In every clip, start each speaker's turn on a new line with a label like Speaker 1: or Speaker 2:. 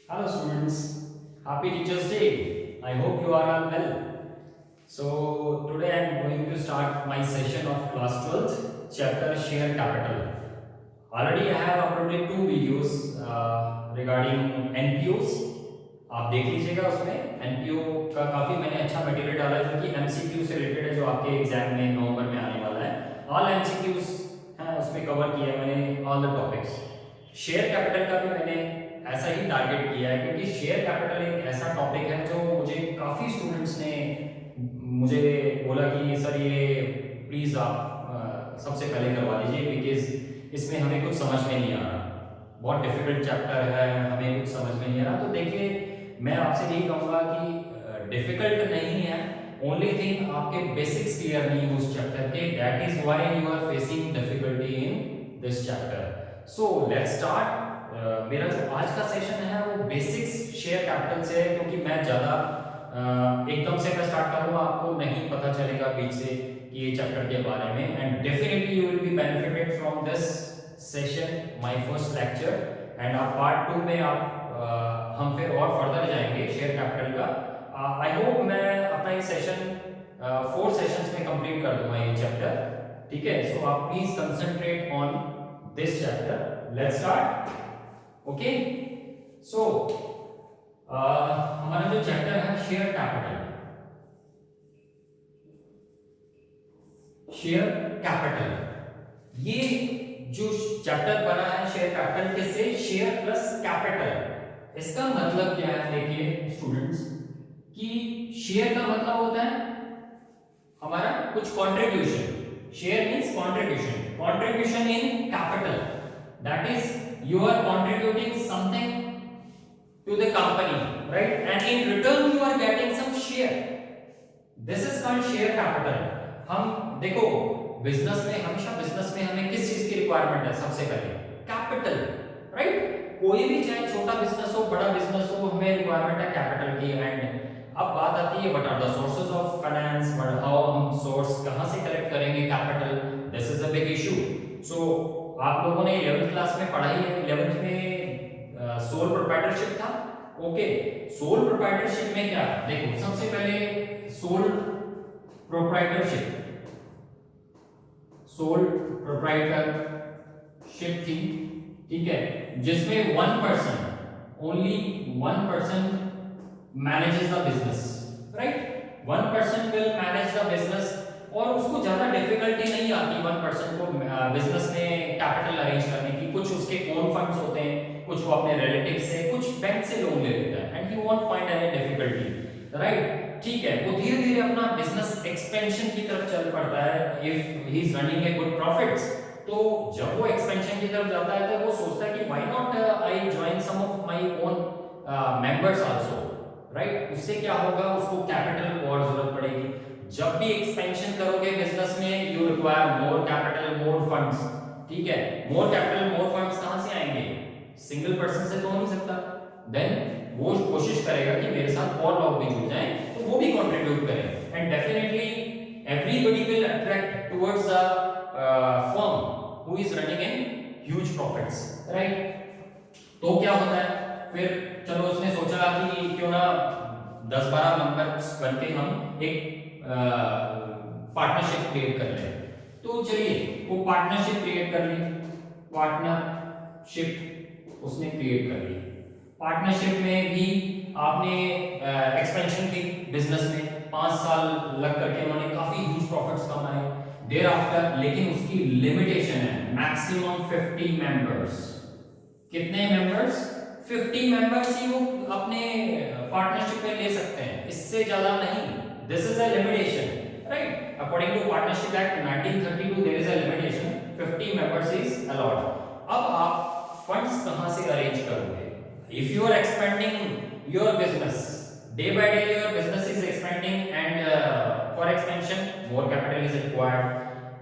Speaker 1: Hello students, happy Teachers Day. I hope you are all well. So today I am going to start my session of class 12th chapter share capital. Already I have uploaded two videos regarding NPOs. आप देख लीजिएगा उसमें NPO का काफी मैंने अच्छा material डाला है जो कि एमसीक्यू से रिलेटेड है जो आपके एग्जाम में नवंबर में आने वाला है ऑल एमसीक्यूज हैं उसमें कवर किया है मैंने all the topics share capital का भी मैंने ऐसा ही टारगेट किया है क्योंकि शेयर कैपिटल एक ऐसा टॉपिक है जो मुझे काफ़ी स्टूडेंट्स ने मुझे बोला कि सर ये प्लीज़ आप सबसे पहले करवा दीजिए बिकॉज इसमें हमें कुछ समझ में नहीं आ रहा बहुत डिफिकल्ट चैप्टर है हमें कुछ समझ में नहीं आ रहा तो देखिए मैं आपसे यही कहूँगा कि डिफिकल्ट नहीं है ओनली थिंग आपके बेसिक्स क्लियर नहीं है उस चैप्टर के that is why you are facing difficulty in this chapter so let's start मेरा जो आज का सेशन है वो बेसिक्स शेयर कैपिटल से है क्योंकि मैं ज़्यादा एकदम से मैं स्टार्ट करूँगा आपको नहीं पता चलेगा बीच से कि ये चैप्टर के बारे में and definitely you will be benefited from this session my first lecture and आप पार्ट 2 में आप हम फिर और फर्दर जाएंगे शेयर कैपिटल का आई होप मैं अपना ये सेशन 4 सेशंस में कंप्लीट कर दूंगा ये चैप्टर ठीक है सो आप please concentrate on this chapter let's start okay so हमारा जो चैप्टर है शेयर कैपिटल शेयर कैपिटल ये जो चैप्टर बना है शेयर कैपिटल किससे शेयर प्लस कैपिटल इसका मतलब क्या है देखिए स्टूडेंट्स कि शेयर का मतलब होता है हमारा कुछ contribution share means contribution in capital that is you are contributing something to the company right and in return you are getting some share this is called share capital हम देखो business में हमेशा बिजनेस में हमें किस चीज की requirement है सबसे पहले कैपिटल राइट कोई भी चाहे छोटा बिजनेस हो बड़ा बिजनेस हो हमें रिक्वायरमेंट है कैपिटल की एंड अब बात आती है what are the sources of finance how हम सोर्स कहां से कलेक्ट करेंगे capital this is a big issue so आप लोगों ने 11th क्लास में पढ़ा ही है 11th में सोल प्रोप्राइटरशिप था ओके सोल प्रोप्राइटरशिप में क्या देखो सबसे पहले सोल प्रोप्राइटरशिप थी ठीक है जिसमें only one person manages the business right one person will manage the business और उसको ज्यादा डिफिकल्टी नहीं आती वन पर्सन को बिजनेस में कैपिटल अरेंज करने की कुछ उसके ओन फंड्स होते हैं कुछ वो अपने रिलेटिव से कुछ बैंक से लोन ले लेता है and he won't find any difficulty right ठीक है वो धीरे धीरे अपना बिजनेस एक्सपेंशन की तरफ चल पड़ता है if he is running a good profits तो जब वो एक्सपेंशन की तरफ जाता है तो वो सोचता है कि why not I join some of my own members also right उससे क्या होगा उसको कैपिटल की और जरूरत पड़ेगी जब भी एक्सपेंशन करोगे बिजनेस में you require more capital more funds ठीक है मोर कैपिटल मोर फंड्स कहां से आएंगे सिंगल पर्सन से तो हो नहीं सकता देन वो कोशिश करेगा कि मेरे साथ और लोग भी जुड़ जाएं तो वो भी कंट्रीब्यूट करें and definitely everybody will attract towards the firm who is running in huge profits right तो क्या होता है फिर चलो उसने सोचा कि क्यों ना 10-12 मेंबर्स बनके हम एक पार्टनरशिप क्रिएट कर ले तो चलिए वो पार्टनरशिप क्रिएट कर ली पार्टनरशिप उसने क्रिएट कर ली पार्टनरशिप में भी आपने एक्सपेंशन की बिजनेस में 5 साल लग करके उन्होंने काफी ह्यूज प्रॉफिट्स कमाए देयर आफ्टर लेकिन उसकी लिमिटेशन है मैक्सिमम 50 मेंबर्स कितने मेंबर्स 50 मेंबर्स ही वो अपने पार्टनरशिप में ले सकते हैं इससे ज्यादा नहीं This is a limitation, right? According to Partnership Act 1932, there is a limitation. 50 members is allowed. अब आप funds कहाँ से arrange करोगे? If you are expanding your business, day by day your business is expanding, and for expansion more capital is required.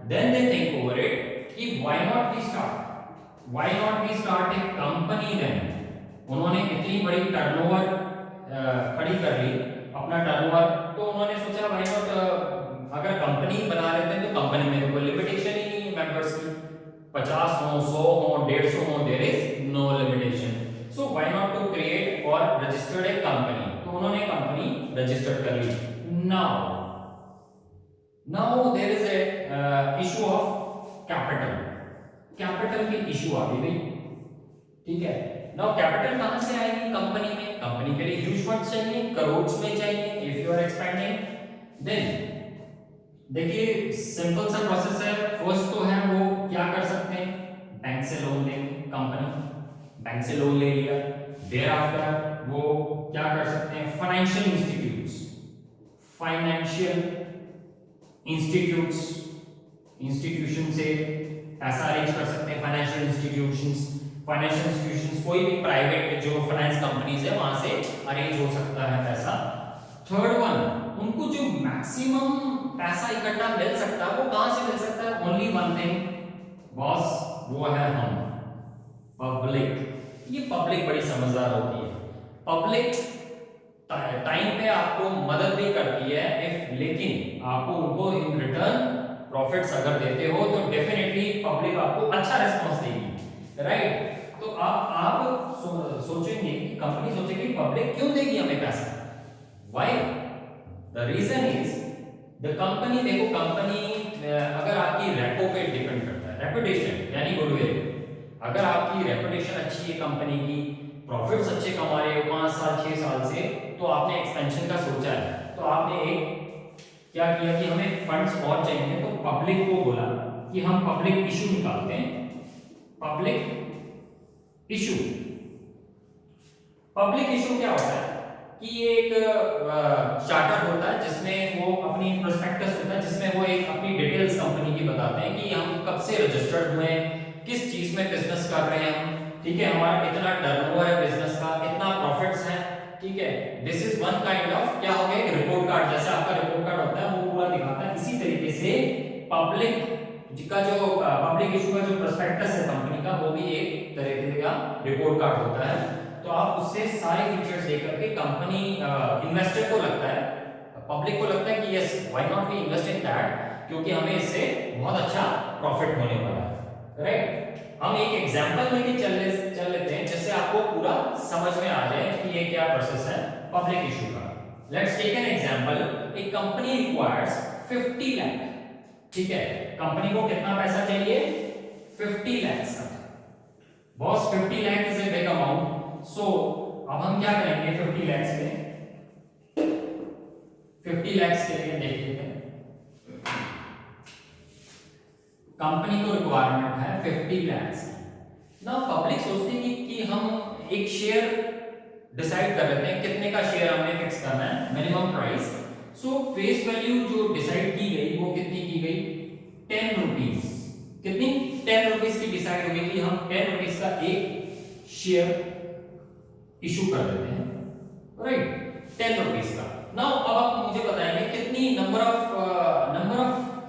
Speaker 1: Then they think over it कि why not we start? Why not we start a company then? उन्होंने इतनी बड़ी turnover खड़ी कर ली अपना turnover तो उन्होंने सोचा भाई नॉट अगर कंपनी बना लेते हैं तो कंपनी में तो कोई लिमिटेशन ही नहीं मेंबर्स की 50 हो 100 हो 150 हो there is no limitation so why not to create और रजिस्टर्ड ए कंपनी, तो उन्होंने कंपनी रजिस्टर्ड कर ली। Now there is a issue of capital, capital की इशू आ गई, ठीक है। नाउ कैपिटल कहां से आएगी कंपनी में? कंपनी के लिए ह्यूज फंड्स चाहिए, करोड़ में चाहिए if you are expending. Then देखिए सिंपल सा प्रोसेस है। फर्स्ट तो है वो क्या कर सकते हैं, बैंक से लोन लेंगे, कंपनी बैंक से लोन ले लिया। देयर आफ्टर वो क्या कर सकते हैं, फाइनेंशियल इंस्टीट्यूशन से पैसा अरेंज कर सकते हैं। फाइनेंशियल इंस्टीट्यूशंस कोई भी प्राइवेट जो फाइनेंस कंपनीज है वहां से अरेंज हो सकता है पैसा। थर्ड वन, उनको जो मैक्सिमम पैसा इकट्ठा मिल सकता है वो कहां से मिल सकता है? ओनली वन थिंग बॉस, वो है हम, पब्लिक। ये पब्लिक बड़ी समझदार होती है। पब्लिक टाइम पे आपको मदद भी करती है इफ, लेकिन आपको उनको इन रिटर्न प्रॉफिट्स अगर देते हो तो डेफिनेटली पब्लिक आपको अच्छा रिस्पांस देगी, राइट। तो आप सोचेंगे कि कंपनी सोचेगी पब्लिक क्यों देगी हमें पैसा, why? The reason is the company, देखो कंपनी अगर आपकी रेपो पे डिपेंड करता है, रेपुटेशन यानी गुडविल। अगर आपकी रेपुटेशन अच्छी है कंपनी की, प्रॉफिट्स अच्छे कमा रहे हो 5 साल 6 साल से, तो आपने एक्सपेंशन का सोचा है, तो आपने एक क्या किया कि हमें फंड्स और चाहिए, तो पब्लिक को बोला कि हम पब्लिक इशू निकालते हैं। पब्लिक इशू क्या होता है कि ये एक चार्टर होता है जिसमें वो अपनी प्रोस्पेक्टस होता है, जिसमें वो एक अपनी डिटेल्स कंपनी की बताते हैं कि हम कब से रजिस्टर्ड हुए, किस चीज में बिजनेस कर रहे हैं हम, ठीक है, हमारा इतना टर्नओवर है बिजनेस का, इतना प्रॉफिट्स है, ठीक है। This is one kind of क्या हो गया, एक रिपोर्ट कार्ड, जैसे आपका रिपोर्ट कार्ड होता है वो पूरा दिखाता है। इसी तरीके से पब्लिक का जो पब्लिक इशू का जो प्रोस्पेक्टस है कंपनी का, वो भी एक तरीके का रिपोर्ट कार्ड होता है। तो आप उससे सारे फीचर्स देख करके कंपनी इन्वेस्टर को लगता है, पब्लिक को लगता है कि yes why not we invest in that, क्योंकि हमें इससे बहुत अच्छा प्रॉफिट होने वाला है, राइट। हम एक एग्जांपल लेके चल लेते हैं जिससे आपको पूरा समझ में आ जाए कि ये क्या प्रोसेस है पब्लिक इशू का। लेट्स टेक एन एग्जांपल, एक कंपनी रिक्वायर्स 50 लाख, ठीक है, कंपनी को कितना पैसा चाहिए, 50 लाख का। Boss 50 lakh is a big amount, so अब हम क्या करेंगे 50 लाख में, 50 लाख के लिए देख लेते हैं। कंपनी को रिक्वायरमेंट है 50 लाख। ना पब्लिक सोचती है कि हम एक शेयर डिसाइड कर लेते हैं, कितने का शेयर हमने फिक्स करना है, मिनिमम प्राइस। सो फेस वैल्यू जो डिसाइड की गई वो कितनी की गई, 10 रुपीस। कितनी, 10 रुपीस की डिसाइड हो गई कि हम 10 रुपीस का एक शेयर इशू कर देते हैं, राइट, 10 रुपीस का। नाउ अब आप मुझे बताएंगे कितनी नंबर ऑफ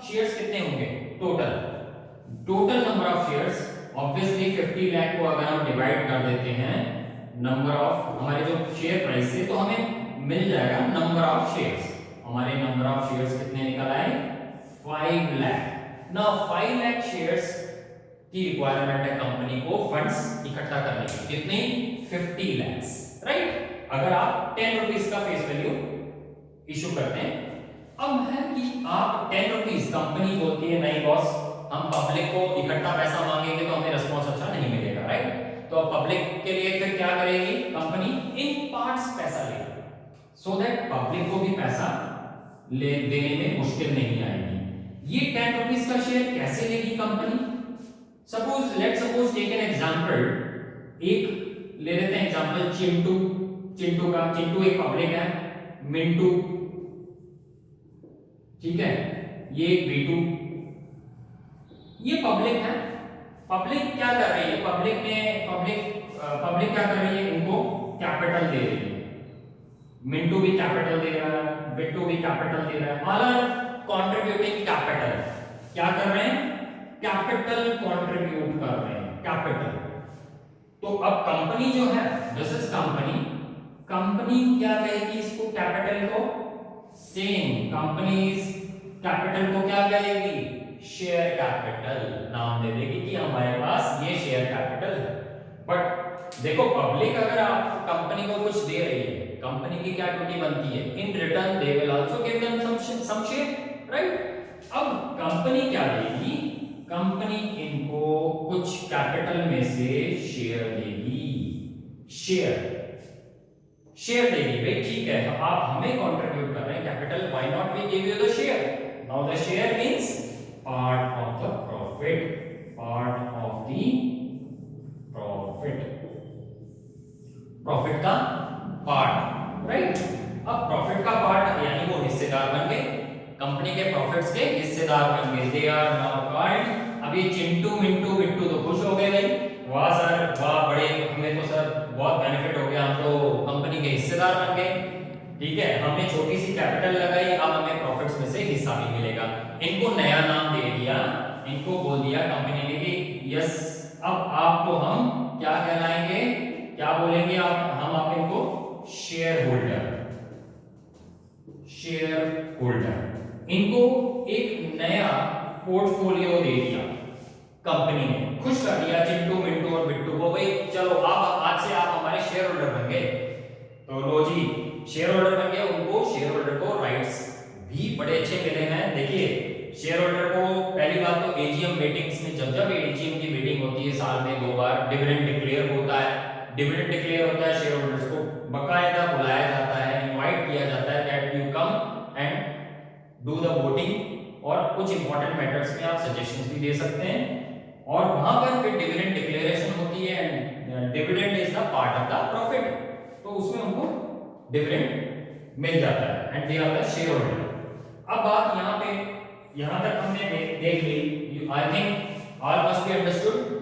Speaker 1: शेयर्स कितने होंगे total number of shares. Obviously 50 lakh को अगर हम डिवाइड कर देते हैं नंबर ऑफ हमारे जो शेयर प्राइस से, तो हमें मिल जाएगा नंबर ऑफ शेयर्स। हमारे नंबर ऑफ शेयर्स कितने निकल आए, 5 लाख। नाउ 5 लाख शेयर्स की रिक्वायरमेंट है कंपनी को फंड्स इकट्ठा करने की, कितनी, 50 लाख, राइट। अगर आप 10 रुपीस का फेस वैल्यू इशू करते हैं। अब है कि आप 10 रुपीस, कंपनी बोलती है नहीं बॉस हम पब्लिक को इकट्ठा पैसा मांगेंगे तो हमें रिस्पॉन्स अच्छा नहीं मिलेगा, राइट। तो पब्लिक के लिए फिर क्या करेगी कंपनी, इन पार्ट्स पैसा लेगी, सो दैट पब्लिक को भी पैसा देने में मुश्किल नहीं आएगी। ये 10 रुपीस का शेयर कैसे लेगी company? Let's suppose take an example, एक ले लेते हैं एग्जांपल चिंटू का। चिंटू एक पब्लिक है, मिंटू, ठीक है, ये एक बीटू, ये पब्लिक है। पब्लिक क्या कर रही है, पब्लिक क्या कर रही है, इनको कैपिटल दे रही है। मिंटू भी कैपिटल दे रहा है, बिट्टू भी कैपिटल दे रहा है, ऑल आर कंट्रीब्यूटिंग कैपिटल। क्या कर रहे हैं, कैपिटल कंट्रीब्यूट कर रहे हैं, कैपिटल। तो अब कंपनी जो है, दिस इज कंपनी क्या कहेगी इसको, कैपिटल को, सेम कंपनीज कैपिटल को क्या कहेगी, शेयर कैपिटल नाम दे देगी कि हमारे पास ये शेयर कैपिटल है। बट देखो पब्लिक अगर आप कंपनी को कुछ दे रही है, कंपनी की क्या ड्यूटी बनती है, in return they will also give them some share, right. अब कंपनी क्या देगी, कंपनी इनको कुछ कैपिटल में से शेयर देगी, शेयर शेयर देगी भाई, ठीक है आप हमें कंट्रीब्यूट कर रहे हैं capital, why not we give you the share. Now the share means part of the profit, part of the profit, profit का पार्ट, राइट। अब प्रॉफिट का पार्ट यानी वो हिस्सेदार बन गए, कंपनी के प्रॉफिट्स के हिस्सेदार बन गए, दे आर नाउ कॉल्ड। अब ये चिंटू मिंटू बिट्टू तो खुश हो गए भाई, वाह सर वाह, बड़े हमें तो सर बहुत बेनिफिट हो गया, हम तो कंपनी के हिस्सेदार बन गए, ठीक है, हमने छोटी सी कैपिटल लगाई, अब हमें प्रॉफिट्स में से हिस्सा भी मिलेगा। इनको नया नाम दे दिया, इनको बोल दिया कंपनी ने कि यस अब आपको हम क्या कहलाएंगे, क्या बोलेंगे आप, हम आप इनको शेयर होल्डर, शेयर होल्डर। इनको एक नया पोर्टफोलियो दे दिया कंपनी ने, खुश कर दिया चिंटू मिंटू और बिट्टू को, भाई चलो आप आज से आप हमारे शेयर होल्डर बन गए, तो लो जी शेयर होल्डर बन गए। उनको शेयर होल्डर को राइट्स भी बड़े अच्छे मिले हैं। देखिए शेयर होल्डर को पहली बात तो एजीएम मीटिंग्स में, जब जब एजीएम की मीटिंग होती है साल में 2 बार, डिविडेंड डिक्लेयर होता है, डिविडेंड डिक्लेयर होता है, शेयर होल्डर्स को बकायदा बुलाया जाता है, इनवाइट किया जाता है that you come and do the voting, और कुछ इंपॉर्टेंट मैटर्स में आप सजेशंस भी दे सकते हैं, और वहां पर फिर डिविडेंड डिक्लेरेशन होती है and dividend is the part of the profit, तो उसमें उनको डिविडेंड मिल जाता है and they are the shareholder. अब बात यहां पे, यहां तक हमने देख ली, I think all must be understood.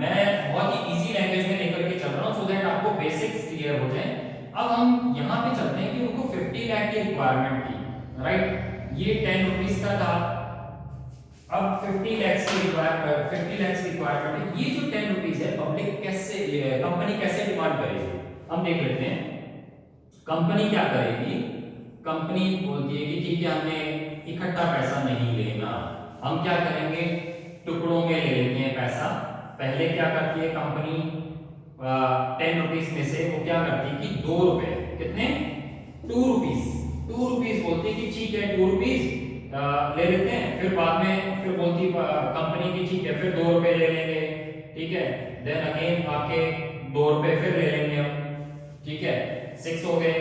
Speaker 1: मैं बहुत ही इजी लैंग्वेज में लेकर के चल रहा हूं सो दैट आपको बेसिक्स क्लियर हो जाए। अब हम यहां पे चलते हैं कि उनको 50 लाख की रिक्वायरमेंट थी, राइट, ये 10 रुपीस का था, अब 50 लाख की रिक्वायरमेंट है, ये जो 10 रुपीस है पब्लिक कैसे, कंपनी कैसे डिमांड करेगी, हम देख लेते हैं। कंपनी क्या करेगी, कंपनी बोलती है कि ठीक है हमने इकट्ठा पैसा नहीं लेना, हम क्या करेंगे टुकड़ों में ले लेते हैं पैसा। पहले क्या करती है कंपनी, 10 रुपीस में से वो क्या करती है कि 2 रुपए, कितने, 2 रुपीस बोलती है कि ठीक है 2 रुपीस ले लेते हैं, फिर बाद में फिर बोलती कंपनी की ठीक है फिर 2 रुपए ले लेंगे, ठीक है, देन अगेन आपके 2 रुपए फिर ले लेंगे हम, ठीक है 6 हो गए,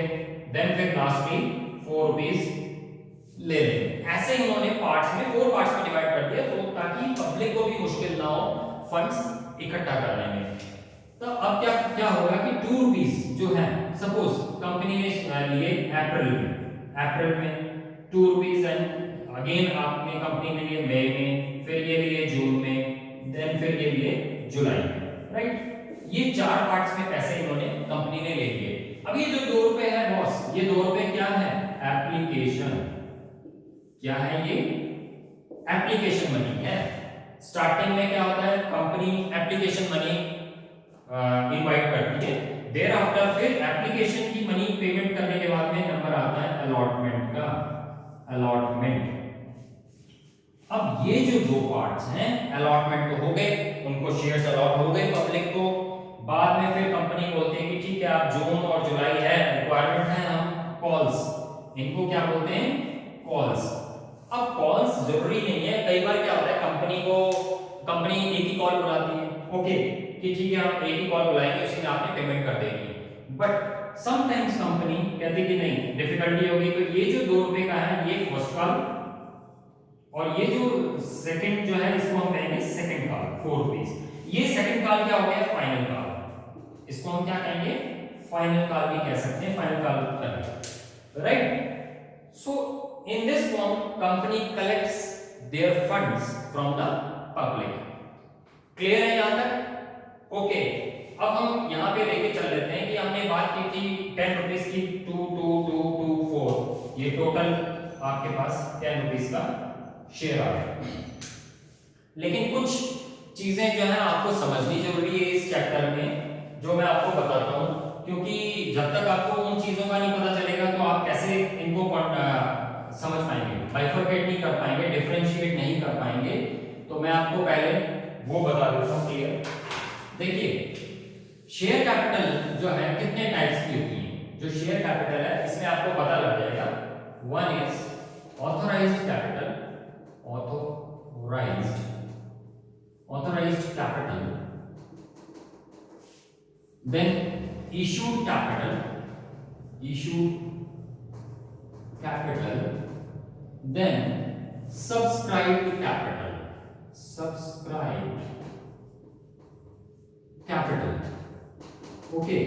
Speaker 1: देन फिर लास्टली 4 रुपीस ले लेंगे। ऐसे ही उन्होंने पार्ट्स में 4 पार्ट्स में डिवाइड कर दिया, तो ताकि पब्लिक को भी मुश्किल ना हो फंड्स इकट्ठा करने में। तो अब क्या क्या होगा कि 2 रुपीस जो है, सपोज कंपनी ने लिए अप्रैल में 2 रुपीस, एंड अगेन आपने कंपनी ने लिए मई में, फिर ये लिए जून में, देन फिर ये लिए जुलाई में, राइट। ये 4 पार्ट्स में पैसे इन्होंने कंपनी ने ले लिए। अब ये जो 2 रुपए है बॉस, ये 2 रुपए क्या है, एप्लीकेशन, क्या है ये, एप्लीकेशन मनी है। स्टार्टिंग में क्या होता है, कंपनी एप्लीकेशन मनी इनवाइट करती है, देयर आफ्टर फिर एप्लीकेशन की मनी पेमेंट करने के बाद में नंबर आता है अलॉटमेंट का, अलॉटमेंट। अब ये जो 2 पार्ट्स हैं, अलॉटमेंट तो हो गए, उनको शेयर्स अलॉट हो गए पब्लिक को, बाद में फिर कंपनी बोलते हैं कि ठीक है आप जून और जुलाई है रिक्वायरमेंट है, हम कॉल्स, इनको क्या बोलते हैं, कॉल्स। अब कॉल्स जरूरी नहीं है, कई बार क्या होता है कंपनी एक ही कॉल बुलाती है, ओके कि ठीक है आप एक ही कॉल बुलाएंगे, उसी में आपने पेमेंट कर देंगे, बट समटाइम्स कंपनी कहती है कि नहीं डिफिकल्टी होगी, तो ये जो 2 रुपए का है ये फर्स्ट कॉल, और ये जो सेकंड जो है इसको हम कहेंगे सेकंड कॉल 4 रुपीस। ये सेकंड कॉल क्या हो गया, फाइनल कॉल, इसको हम क्या कहेंगे, फाइनल कॉल भी कह सकते हैं, फाइनल कॉल करना, right. So in this form company collects there funds from the public. Clear है यहां तक, ओके। अब हम यहां पे लेके चल लेते हैं कि हमने बात की थी 10 रुपीस की, 2 2 2 2 4, ये टोटल आपके पास 10 रुपीस का शेयर आ गया। लेकिन कुछ चीजें जो है आपको समझनी जरूरी है इस चैप्टर में, जो मैं आपको बताता हूं, क्योंकि जब तक आपको उन चीजों का नहीं पता चलेगा तो आप कैसे इनको समझ पाएंगे, बाइफरकेट नहीं कर पाएंगे, डिफरेंशिएट नहीं कर पाएंगे। तो मैं आपको पहले वो बता देता हूं क्लियर। देखिए शेयर कैपिटल जो है कितने टाइप्स की होती है? जो शेयर कैपिटल है इसमें आपको पता लग जाएगा। One is authorised capital, authorised capital, then issued capital, then subscribed capital. Okay,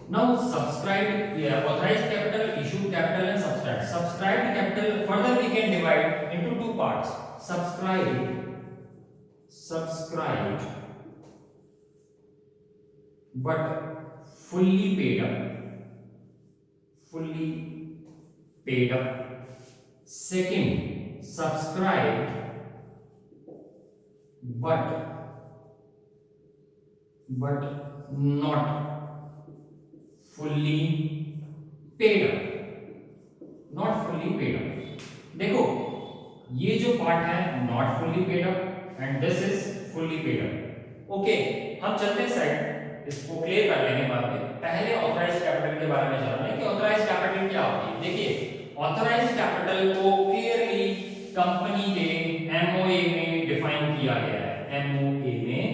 Speaker 1: now subscribed, yeah, authorized capital, issued capital and subscribed capital further we can divide into two parts. Subscribed but fully paid up. Second, subscribed but not fully paid up. देखो ये जो part है not fully paid up and this is fully paid up. Okay, हम चलते हैं side, इसको clear कर लेंगे बाद में। पहले ऑथराइज्ड कैपिटल के बारे में जानना है कि ऑथराइज्ड कैपिटल क्या होती है। देखिए ऑथराइज्ड कैपिटल को क्लियरली कंपनी के एमओए में डिफाइन किया गया है, एमओए में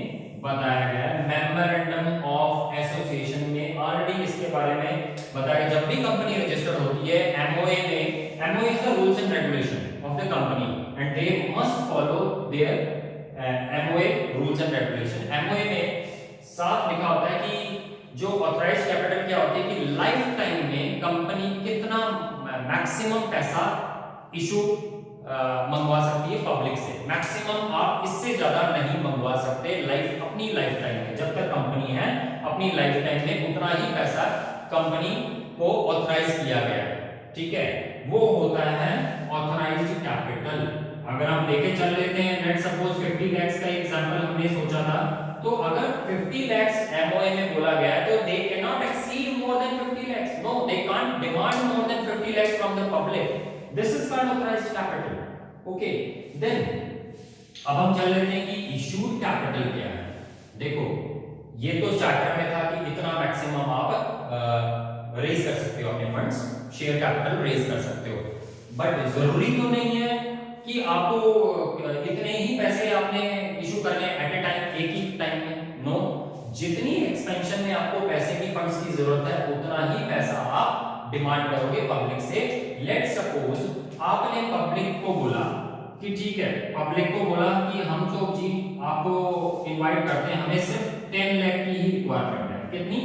Speaker 1: बताया गया है, मेमोरेंडम ऑफ एसोसिएशन में ऑलरेडी इसके बारे में बताया। जब भी कंपनी रजिस्टर्ड होती है एमओए में, MOA is the rules and regulation of the company and they must follow their MOA rules and regulation। MOA में साफ लिखा होता है कि जो ऑथराइज्ड कैपिटल क्या होती है कि लाइफ टाइम में कंपनी कितना मैक्सिमम पैसा इशू मंगवा सकती है पब्लिक से। मैक्सिमम आप इससे ज्यादा नहीं मंगवा सकते अपनी लाइफ टाइम में। जब तक कंपनी है अपनी लाइफ टाइम में उतना ही पैसा कंपनी को ऑथराइज किया गया है, ठीक है, वो होता है ऑथराइज्ड कैपिटल। अगर हम लेके चल लेते हैं, लेट्स सपोज 50 लाख का एग्जांपल हमने सोचा था, तो अगर 50 लाख एमओए में बोला गया है तो they cannot exceed more than 50 lakh, no they can't demand more than 50 lakh from the public, this is called authorised capital. Okay, then अब हम चल लेते हैं कि इशूड कैपिटल क्या है। देखो ये तो चार्टर में था कि इतना मैक्सिमम आप रेज कर सकते हो अपने फंड्स, शेयर कैपिटल रेज कर सकते हो, बट जरूरी तो नहीं है कि आपको इतने ही पैसे आपने इशू करने एट ए टाइम, एक ही टाइम में। नो, जितनी एक्सपेंशन में आपको पैसे की फंड्स की जरूरत है उतना ही पैसा आप डिमांड करोगे पब्लिक से। लेट्स सपोज आपने पब्लिक को बोला कि ठीक है, पब्लिक को बोला कि हम जो जी आपको इनवाइट करते हैं, हमें सिर्फ 10 लाख की ही रिक्वायरमेंट है। कितनी?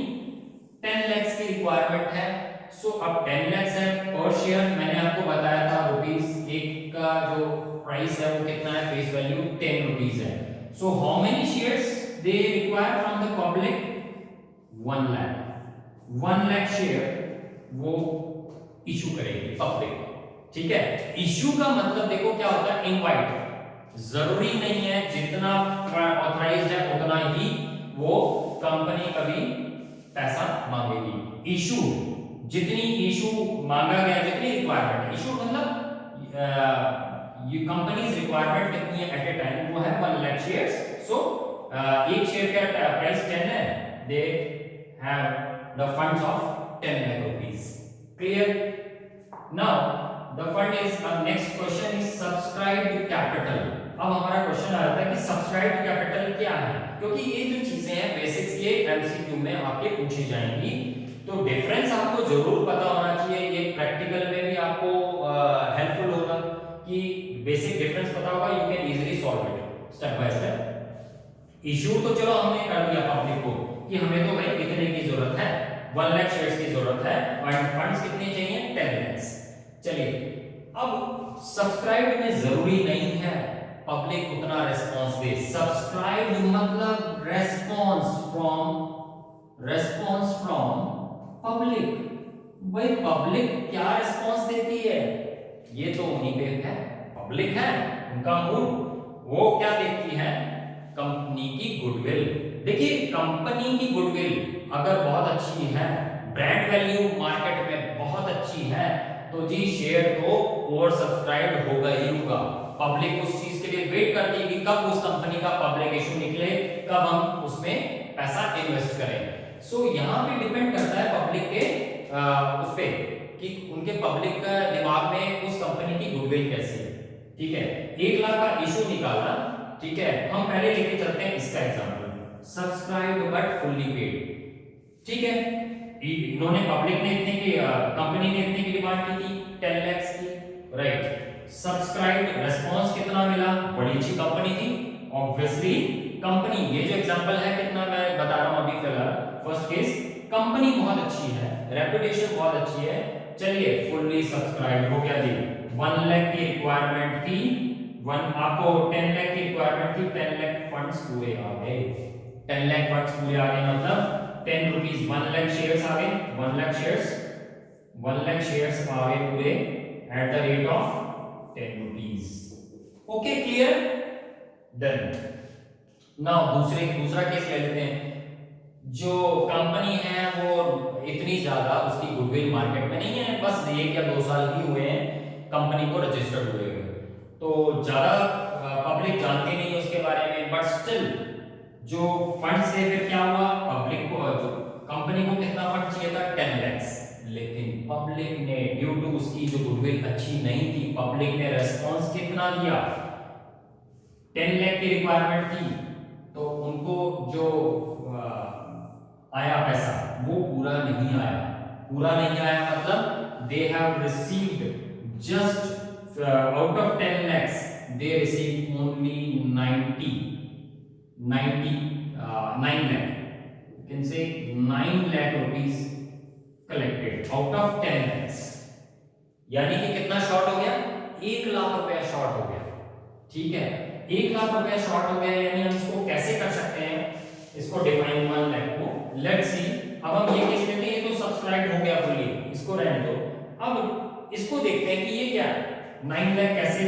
Speaker 1: 10 लाख की रिक्वायरमेंट है। सो अब 10 लाख है पर शेयर, मैंने आपको बताया था रुपीस एक का जो प्राइस है वो कितना है, फेस वैल्यू 10 रुपीस है। So how many shares they require from the public? 1 lakh. 1 lakh share वो इशू करेगी पब्लिक, ठीक है। इशू का मतलब देखो क्या होता है, इनवाइट। जरूरी नहीं है जितना ऑथराइज्ड है उतना ही वो कंपनी कभी पैसा मांगेगी। इशू, जितनी इशू मांगा गया, जितनी रिक्वायरमेंट, इशू मतलब ये कंपनीज रिक्वायरमेंट कितनी है एट ए टाइम, वो है 1 लाख शेयर्स। सो एक शेयर का प्राइस 10 है, they have the funds of 10 lakh rupees. Clear? Now the fund is next question is subscribed capital। अब हमारा क्वेश्चन आ रहा है कि subscribed capital क्या है, क्योंकि ये जो चीजें हैं बेसिक्स के एमसीक्यू में आपके पूछी जाएंगी, तो डिफरेंस आपको जरूर पता होना चाहिए। ये प्रैक्टिकल में भी आपको हेल्पफुल होगा कि बेसिक डिफरेंस पता होगा, you can easily solve it step by step. Issue तो चलो हमने कर दिया पब्लिक को कि हमें तो भाई इतने की जरूरत है, 1 लाख शेयर्स की जरूरत है, और फंड्स कितने चाहिए? 10 लाख। चलिए, अब सब्सक्राइब में जरूरी नहीं है पब्लिक उतना रिस्पांस दे। सब्सक्राइब मतलब रिस्पांस फ्रॉम पब्लिक। भाई पब्लिक क्या रिस्पांस देती है, ये तो उन्हीं पे है, पब्लिक है, उनका मूड, वो क्या देखती है? कंपनी की गुडविल। देखिए कंपनी की गुडविल अगर बहुत अच्छी है, ब्रांड वैल्यू मार्केट में बहुत अच्छी है, तो जी शेयर तो ओवर सब्सक्राइब होगा ही होगा। पब्लिक उस चीज के लिए वेट करती है कि कब उस कंपनी का पब्लिक इशू निकले, कब हम उसमें पैसा इन्वेस्ट करें। सो यहाँ पे डिपेंड करता है पब्लिक के उस पे कि उनके पब्लिक का दिमाग में उस कंपनी की गुडविल कैसी है। ठीक है, 1 लाख का इशू निकाला। ठीक है, हम पहले लेके चलते हैं इसका example, subscribe but fully paid. ठीक है, इन्होंने पब्लिक ने इतने की कंपनी ने इतने की डिमांड की थी 10 लाख की, राइट। सब्सक्राइब रेस्पॉन्स कितना मिला, बड़ी अच्छी कंपनी थी ऑब्वियसली। कंपनी, ये जो एग्जांपल है कितना मैं बता रहा हूं अभी फिलहाल, फर्स्ट केस, कंपनी बहुत अच्छी है, रेपुटेशन बहुत अच्छी है। चलिए फुल्ली सब्सक्राइब हो गया जी। 1 लाख की रिक्वायरमेंट थी, आपको 10 लाख की रिक्वायरमेंट थी, 10 लाख फंड्स पूरे आ गए। 10 लाख फंड्स पूरे आ गए मतलब 10 रुपीस, 1 लाख शेयर्स आ गए, 1 लाख शेयर्स, 1 लाख शेयर्स आ गए पूरे at the rate of 10 rupees. Okay, clear, done. Now दूसरा केस ले लेते हैं। जो कंपनी है वो इतनी ज्यादा उसकी गुडविल मार्केट में नहीं है, बस 1 या 2 साल ही हुए हैं कंपनी को रजिस्टर्ड हुए हुए, तो ज्यादा पब्लिक जानती नहीं है उसके बारे में, बट स्टिल जो फंड से फिर क्या हुआ, पब्लिक को, जो कंपनी को कितना फंड चाहिए था, 10 लाख, लेकिन पब्लिक ने ड्यू टू उसकी जो गुडविल अच्छी नहीं थी, पब्लिक ने रेस्पॉन्स कितना दिया, 10 लाख की रिक्वायरमेंट थी, तो उनको जो आया पैसा वो पूरा नहीं आया। पूरा नहीं आया मतलब they have received just out of 10 lakhs they received only 9 lakh, you can say 9 lakh rupees collected out of 10 lakhs, यानी कि कितना शॉर्ट हो गया, 1 लाख रुपया शॉर्ट हो गया। ठीक है, 1 लाख रुपया शॉर्ट हो गया, यानी हम इसको कैसे कर सकते हैं, इसको डिफाइन 1 लाख को, लेट्स सी। अब हम ये केस लेते हैं, ये तो सब्सक्राइब हो गया फुल्ली, इसको रहने दो। अब इसको देखते हैं कि ये क्या है, 9 लाख कैसे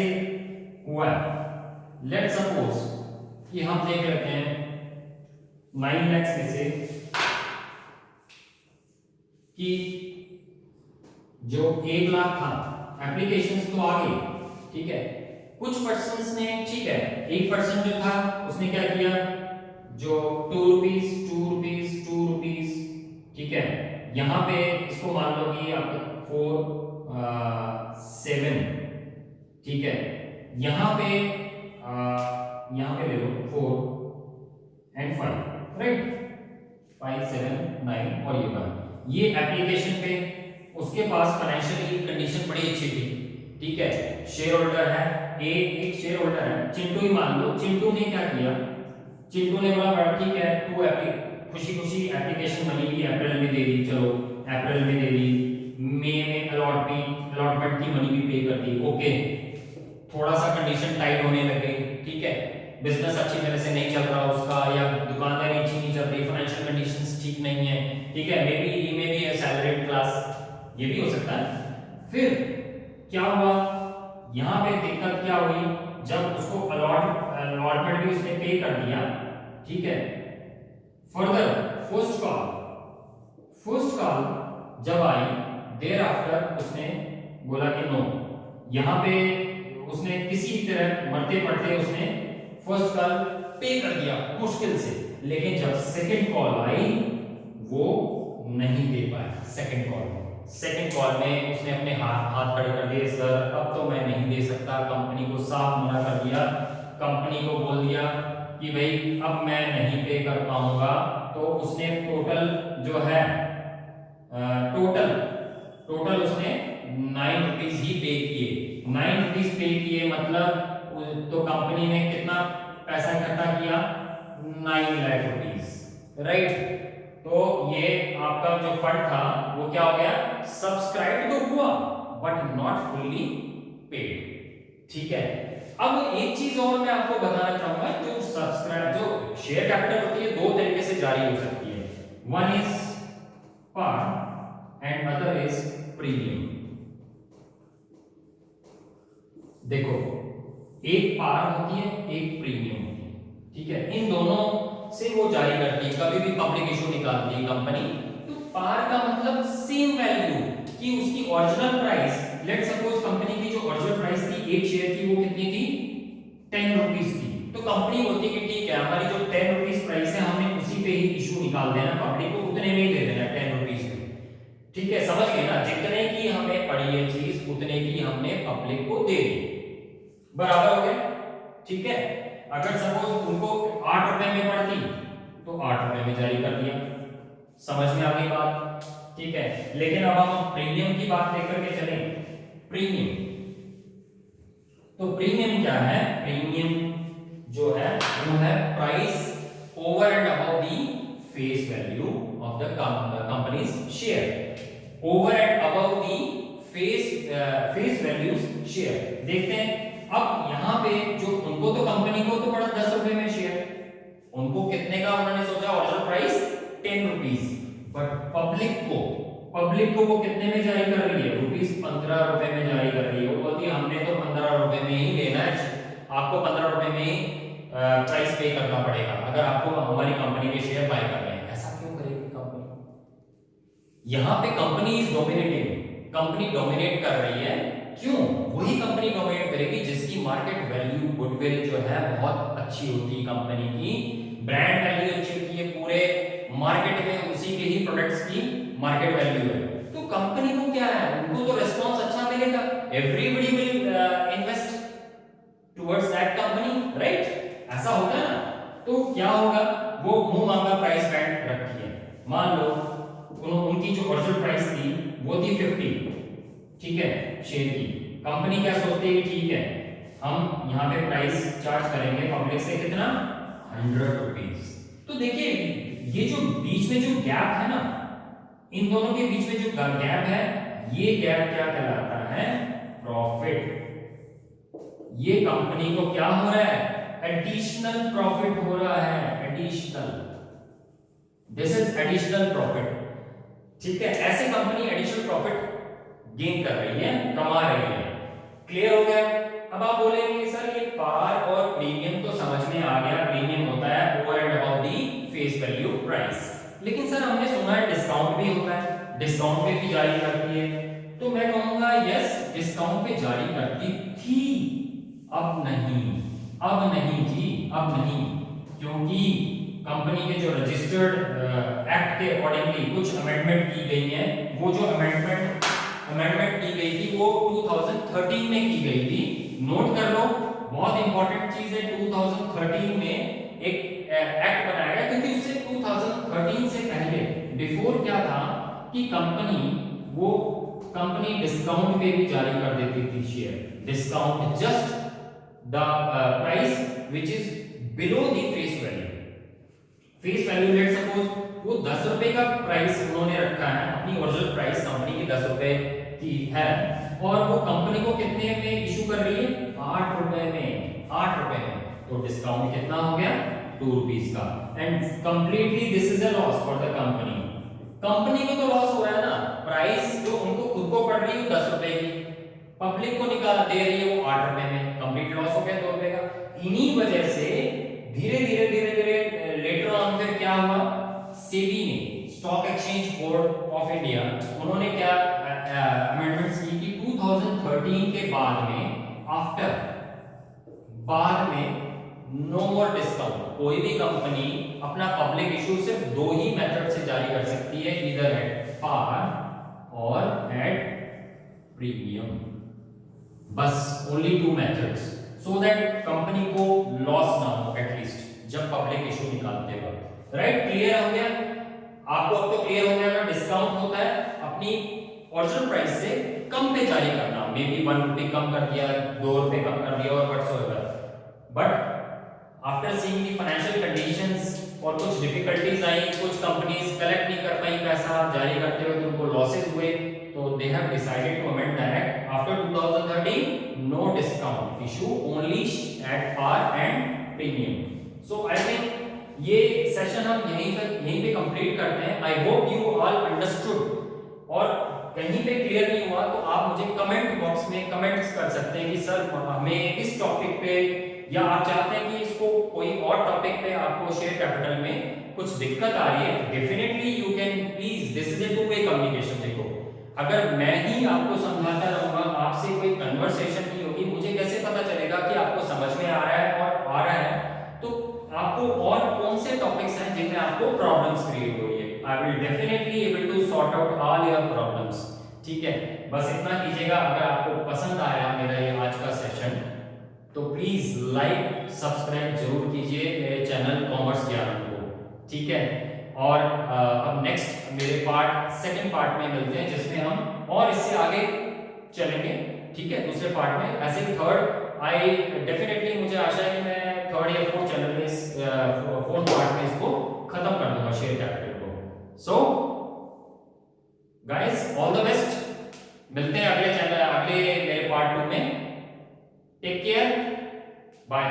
Speaker 1: हुआ है। लेट्स सपोज कि हम देख लेते हैं 9 लाख में से कि जो 1 लाख था, एप्लीकेशंस तो आ गई, ठीक है, कुछ पर्सन्स ने, ठीक है, 1% जो था उसने क्या किया, जो 2 रुपीस 2 रुपीस 2 रुपीस, ठीक है, यहां पे इसको मान लो कि आप 4 7, ठीक है, यहां पे ले लो 4 एंड 5, राइट, 5 7 9 और ये 1, ये एप्लीकेशन पे उसके पास फाइनेंशियल कंडीशन बड़ी अच्छी थी। ठीक है, शेयर होल्डर है, एक शेयर होल्डर है, चिंटू ही मान लो। चिंटू ने क्या किया, चिंटू ने बोला ठीक है, तू खुशी खुशी एप्लीकेशन बनी हुई, अप्रैल में दे दी, चलो अप्रैल में दे दी, मई में अलॉटमेंट की मनी भी पे कर दी, ओके, थोड़ा सा कंडीशन टाइट होने लग गई। ठीक है, बिजनेस अच्छी तरह से नहीं चल रहा उसका, या दुकानदारी अच्छी नहीं चल रही, फाइनेंशियल कंडीशंस ठीक नहीं है, ठीक है, मे बी सैलरीड क्लास, ये भी हो सकता है। फिर क्या हुआ, यहां पे दिक्कत क्या हुई, जब उसको अलॉटमेंट भी उसने पे कर दिया, ठीक है, फर्दर फर्स्ट कॉल जब आई, देर आफ्टर उसने बोला कि नो, यहां पे उसने किसी तरह मरते पड़ते उसने फर्स्ट कॉल पे कर दिया मुश्किल से, लेकिन जब सेकंड कॉल आई वो नहीं दे पाया। सेकंड कॉल में उसने अपने हाथ खड़े कर दिए, सर अब तो मैं नहीं दे सकता, कंपनी को साफ मना कर दिया, कंपनी को बोल दिया कि भाई अब मैं नहीं पे कर पाऊंगा। तो उसने टोटल जो है टोटल उसने 9 रुपीस ही पे किए। 9 रुपीस पे किए मतलब तो कंपनी ने कितना पैसा इकट्ठा किया, 9 लाख रुपीस, राइट। तो ये आपका जो फंड था वो क्या हो गया, सब्सक्राइब तो हुआ बट नॉट फुल्ली पेड। ठीक है, अब एक चीज और मैं आपको बताना चाहूंगा, जो शेयर कैपिटल होती है दो तरीके से जारी हो सकती है, one is par and other is premium. देखो, एक पार होती है, एक प्रीमियम होती है, ठीक है, इन दोनों से वो जारी करती है, कभी भी पब्लिक इशू निकालती है कंपनी। तो पार का मतलब सेम वैल्यू कि उसकी original price, let suppose company की जो ओरिजिनल प्राइस थी एक शेयर की वो कितनी थी, 10 रुपीस थी। तो कंपनी बोलती है कि ठीक है, हमारी जो 10 रुपीस प्राइस है हमें उसी पे ही इशू निकाल देना, पब्लिक को उतने में ही दे देना 10 रुपीज में। ठीक है, समझ गए ना, जितने की हमें पड़ी है चीज उतने की हमने पब्लिक को दे दी, बराबर हो गया। ठीक है, अगर सपोज उनको 8 रुपए में पड़ती तो 8 रुपए में जारी कर दिया, समझ में आ गई बात। ठीक है, लेकिन अब हम प्रीमियम की बात लेकर के चलें। प्रीमियम, तो प्रीमियम क्या है? प्रीमियम जो है वो है price over and above the face value of the companies share, over and above the face values share. देखते हैं अब यहाँ पे जो उनको तो कंपनी को तो पड़ा 10 रुपए में शेयर, उनको कितने का उन्होंने सोचा order price 10 rupees, but public को वो कितने में जारी कर रही है? रुपीस 15 रुपए में जारी कर रही है। वो बोलती है हमने तो 15 रुपए में ही लेना है, आपको 15 रुपए में ही प्राइस पे करना पड़ेगा अगर आपको हमारी कंपनी के शेयर बाय करने हैं। ऐसा क्यों करेगी कंपनी? यहाँ पे company is dominating, company dominate कर रही है। क्यों? वही कंपनी डोमिनेट करेगी जिसकी मार्केट वैल्यू, गुडविल जो है बहुत अच्छी होती है, कंपनी की ब्रांड वैल्यू अच्छी होती है, पूरे मार्केट में उसी के ही प्रोडक्ट्स की मार्केट वैल्यू है। तो कंपनी को क्या है, उनको तो रिस्पांस अच्छा मिलेगा, everybody will invest towards that company, right? ऐसा होगा ना, तो क्या होगा, वो मुंह मांगा प्राइस बैंड रखती है। मान लो उनकी जो ओरिजिनल प्राइस थी वो थी 50, ठीक है, शेयर की। कंपनी क्या सोचती है, ठीक है हम यहाँ पे प्राइस चार्ज करेंगे पब्लिक से कितना, 100 रुपीज। तो देखिए ये जो बीच में जो गैप है ना, इन दोनों के बीच में जो गैप है, ये गैप क्या कहलाता है, प्रॉफिट। ये कंपनी को क्या हो रहा है, एडिशनल प्रॉफिट हो रहा है, additional, this is additional profit. ठीक है, ऐसे कंपनी एडिशनल प्रॉफिट गेन कर रही है, कमा रही है। क्लियर हो गया? अब आप बोलेंगे सर ये पार और प्रीमियम तो समझ में आ गया, प्रीमियम होता है over and above the face value price, लेकिन सर हमने सुना है डिस्काउंट भी होता है, डिस्काउंट पे भी जारी करती है। तो मैं कहूंगा यस, डिस्काउंट पे जारी करती थी, अब नहीं जी, अब नहीं, क्योंकि कंपनी के जो रजिस्टर्ड एक्ट के अकॉर्डिंगली कुछ अमेंडमेंट की गई है। वो जो अमेंडमेंट की गई थी वो 2013 में की गई थी। नोट कर लो, बहुत इंपॉर्टेंट चीज है। 2013 में एक एक्ट बनाया गया, क्योंकि उससे 2013 से पहले बिफोर क्या था कि कंपनी डिस्काउंट पे भी जारी कर देती थी share, discount just the price which is below the face value. Face value let suppose वो 10 रुपए का प्राइस उन्होंने रखा है, अपनी ओरिजिनल प्राइस कंपनी की 10 रुपए की है, और वो कंपनी को कितने में इशू कर रही है, 8 रुपए में, 8 रुपए में। तो डिस्काउंट कितना हो गया, 2 रुपीस का, and completely this is a loss for the company. Company को तो लॉस हो रहा है ना, प्राइस जो उनको खुद को पड़ रही है 10 रुपए की, पब्लिक को निकाल दे रही है वो 8 रुपए में, कंप्लीट लॉस हो गया 2 रुपए का। इन्हीं वजह से धीरे धीरे लेटर ऑन फिर क्या हुआ, सेबी ने, stock exchange board of India, उन्होंने क्या अमेंडमेंट्स की कि 2013 के बाद में नो मोर डिस्काउंट, कोई भी कंपनी अपना पब्लिक इशू सिर्फ 2 ही मेथड से जारी कर सकती है, इधर एट पार और एट प्रीमियम, बस only 2 methods, so that company को लॉस ना हो एटलीस्ट जब पब्लिक इशू निकालते वक्त। राइट, क्लियर हो गया आपको? अब तो क्लियर हो गया ना, डिस्काउंट होता है अपनी ओरिजिनल प्राइस से कम पे जारी करना, मे बी 1 रुपए कम कर दिया, 2 रुपए कम कर दिया, और whatsoever, but after seeing the financial conditions और कुछ डिफिकल्टीज आई, कुछ कंपनीज कलेक्ट नहीं कर पाई पैसा जारी करते हुए, तो उनको लॉसेस हुए, तो they have decided to amend the act after 2013, no discount issue, only at par and premium. So I think ये सेशन हम यहीं पे कंप्लीट करते हैं। I hope you all understood, और कहीं पे क्लियर नहीं हुआ तो आप मुझे कमेंट बॉक्स में कमेंट्स कर सकते हैं कि सर हमें इस टॉपिक पे, या आप चाहते हैं कि इसको कोई और टॉपिक पे आपको शेयर कैपिटल में कुछ दिक्कत आ रही है, definitely you can please, this is a two way communication. देखो, अगर मैं ही आपको समझाता रहूंगा, आपसे कोई कन्वर्सेशन नहीं होगी, मुझे कैसे पता चलेगा कि आपको समझ में आ रहा है और आ रहा है, तो आपको और कौन से टॉपिक्स हैं जिनमें आपको प्रॉब्लम्स क्रिएट हो रही है। I will definitely able to sort out all your problems. ठीक है, बस इतना कीजिएगा। अगर आपको पसंद आया मेरा ये आज का सेशन तो प्लीज लाइक सब्सक्राइब जरूर कीजिए मेरे चैनल कॉमर्स ज्ञान को। ठीक है, और अब नेक्स्ट मेरे सेकंड पार्ट में मिलते हैं जिसमें हम और इससे आगे चलेंगे। ठीक है, दूसरे पार्ट में। ऐसे ही थर्ड आई डेफिनेटली मुझे आशा है कि मैं थर्ड या फोर्थ चैनल में फोर्थ पार्ट में इसको खत्म कर दूंगा शेयर कैपिटल को। So guys all the best, मिलते हैं अगले मेरे पार्ट 2 में। Take care, bye.